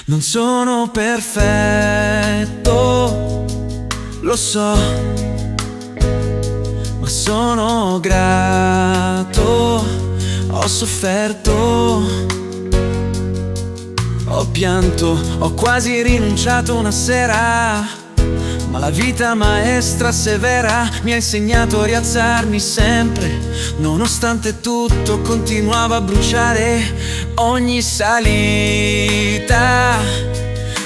Non sono perfetto, lo so, ma sono grato. Ho sofferto, ho pianto, ho quasi rinunciato una sera, ma la vita maestra severa mi ha insegnato a rialzarmi sempre. Nonostante tutto continuavo a bruciare ogni salita,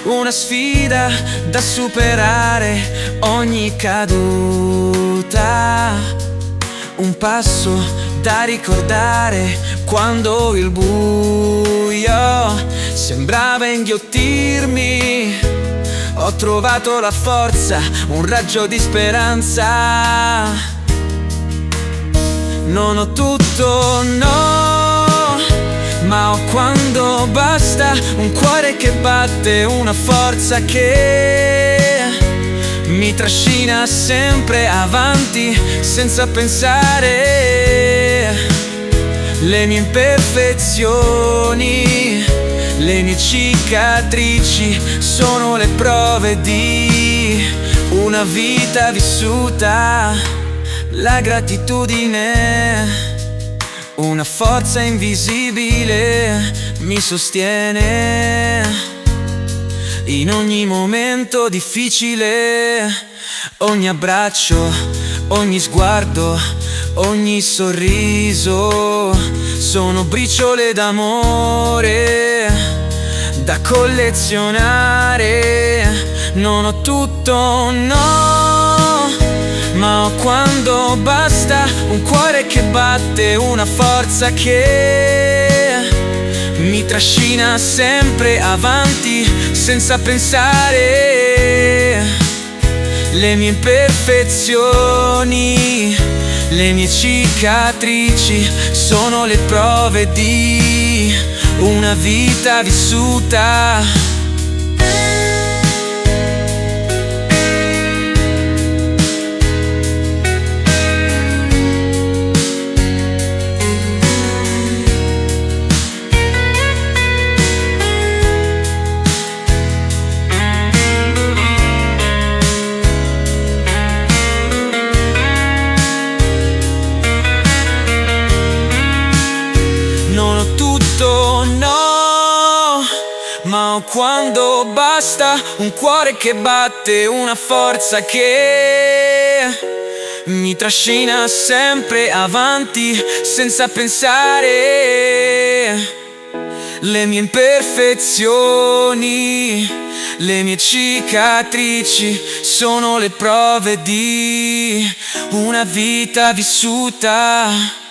una sfida da superare, ogni caduta, un passo da ricordare. Quando il buio sembrava inghiottirmi, ho trovato la forza, un raggio di speranza. Non ho tutto, no, ma ho quando basta, un cuore che batte, una forza che mi trascina sempre avanti senza pensare. Le mie imperfezioni, le mie cicatrici sono le prove di una vita vissuta. La gratitudine, una forza invisibile, mi sostiene in ogni momento difficile. Ogni abbraccio, ogni sguardo, ogni sorriso sono briciole d'amore da collezionare. Non ho tutto, no, ma ho quando basta, un cuore che batte, una forza che mi trascina sempre avanti senza pensare. Le mie imperfezioni, le mie cicatrici sono le prove di una vita vissuta. Non ho tutto, no, ma ho quando basta, un cuore che batte, una forza che mi trascina sempre avanti senza pensare. Le mie imperfezioni, le mie cicatrici sono le prove di una vita vissuta.